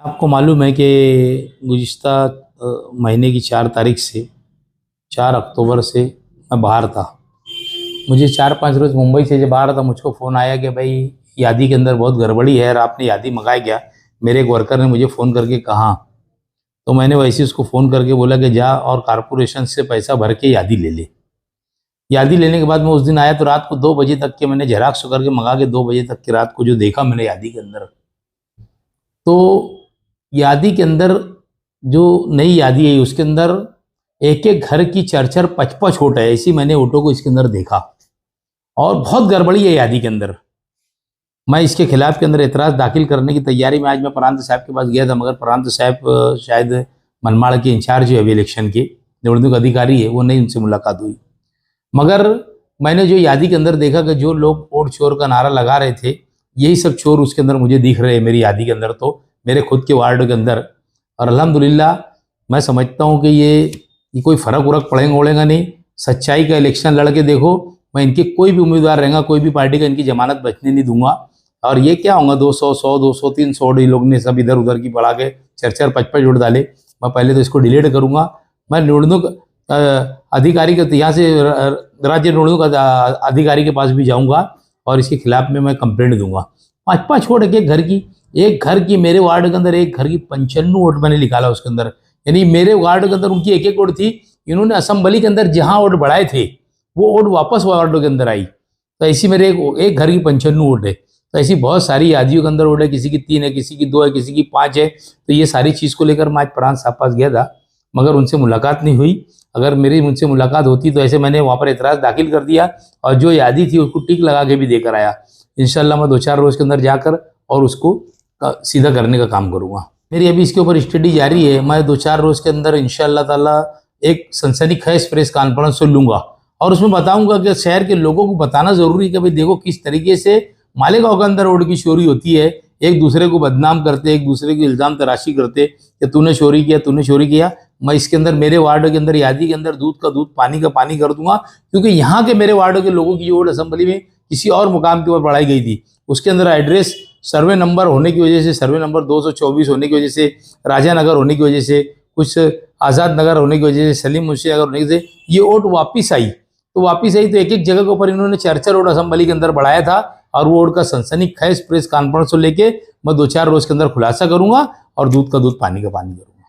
आपको मालूम है कि गुज़िश्ता महीने की 4 तारीख से 4 अक्टूबर से मैं बाहर था। मुझे 4-5 रोज़ मुंबई से जब बाहर था, मुझको फ़ोन आया कि भाई यादी के अंदर बहुत गड़बड़ी है और आपने यादी मंगाई क्या? मेरे एक वर्कर ने मुझे फ़ोन करके कहा। तो मैंने वैसे ही उसको फ़ोन करके बोला कि जा और कारपोरेशन से पैसा भर के यादी ले ले। यादी लेने के बाद मैं उस दिन आया तो रात को 2 बजे तक के मैंने ज़ेरॉक्स करके मंगा के 2 बजे तक की रात को जो देखा मैंने यादी के अंदर, तो यादी के अंदर जो नई यादी है उसके अंदर एक-एक घर की 4-4 5-5 वोट है। ऐसी मैंने वोटों को इसके अंदर देखा और बहुत गड़बड़ी है यादी के अंदर। मैं इसके खिलाफ के अंदर एतराज़ दाखिल करने की तैयारी में आज मैं प्रांत साहब के पास गया था, मगर प्रांत साहब शायद मनमाड़ के इंचार्ज है अभी इलेक्शन के, निवडणूक अधिकारी है, वो नहीं, उनसे मुलाकात हुई। मगर मैंने जो यादी के अंदर देखा कि जो लोग वोट चोर का नारा लगा रहे थे, यही सब चोर उसके अंदर मुझे दिख रहे हैं मेरी यादी के अंदर, तो मेरे खुद के वार्ड के अंदर। और अल्हम्दुलिल्लाह मैं समझता हूँ कि ये कोई फ़र्क उरक पड़ेगा नहीं। सच्चाई का इलेक्शन लड़ के देखो, मैं इनके कोई भी उम्मीदवार रहेगा, कोई भी पार्टी का इनकी जमानत बचने नहीं दूंगा। और ये क्या होगा 200, 100, 200, 300 ये लोग ने सब इधर उधर की बढ़ा के 4-4, 5-5 वोट डाले। मैं पहले तो इसको डिलीट करूँगा। मैं निवडणूक अधिकारी के यहाँ से राज्य निवडणूक अधिकारी के पास भी जाऊँगा और इसके खिलाफ में मैं कंप्लेंट दूंगा। 5-5 वोट एक घर की मेरे वार्ड के अंदर एक घर की 95 वोट मैंने निकाला उसके अंदर, यानी मेरे वार्ड के अंदर उनकी एक वोट थी। इन्होंने असेंबली के अंदर जहां वोट बढ़ाए थे वो वोट वापस वार्ड के अंदर आई। तो ऐसी मेरे एक घर की 95 वोट है। तो ऐसी बहुत सारी यादियों के अंदर वोट है, किसी की 3 है, किसी की 2 है, किसी की 5 है। तो ये सारी चीज़ को लेकर मैं आज प्रांत साहब पास गया था, मगर उनसे मुलाकात नहीं हुई। अगर मेरी उनसे मुलाकात होती तो ऐसे मैंने वहाँ पर एतराज़ दाखिल कर दिया और जो यादी थी उसको टिक लगा के भी देकर आया। इंशाल्लाह मैं 2-4 रोज़ के अंदर जाकर और उसको सीधा करने का काम करूँगा। मेरी अभी इसके ऊपर स्टडी जारी है। मैं 2-4 रोज़ के अंदर इंशाल्लाह ताला एक सनसनीखेज प्रेस कॉन्फ्रेंस लूँगा और उसमें बताऊँगा कि शहर के लोगों को बताना ज़रूरी है कि भाई देखो किस तरीके से मालेगांव के अंदर रोड की चोरी होती है। एक दूसरे को बदनाम करते, एक दूसरे को इल्ज़ाम तराशी करते कि तूने चोरी किया, तूने चोरी किया। मैं इसके अंदर मेरे वार्ड के अंदर यादी के अंदर दूध का दूध, पानी का पानी कर दूंगा, क्योंकि यहाँ के मेरे वार्ड के लोगों की वोट असेंबली में किसी और मुकाम के ऊपर बढ़ाई गई थी। उसके अंदर एड्रेस सर्वे नंबर होने की वजह से, सर्वे नंबर 224 होने की वजह से, राजा नगर होने की वजह से, कुछ आज़ाद नगर होने की वजह से, सलीम मुंशी नगर होने की वजह से ये वोट वापिस आई। तो एक एक जगह के ऊपर इन्होंने 4-4 वोट असेंबली के अंदर बढ़ाया था और वो वोट का सनसनीखेज प्रेस कॉन्फ्रेंस को लेके मैं 2-4 रोज़ के अंदर खुलासा करूंगा और दूध का दूध, पानी का पानी करूँगा।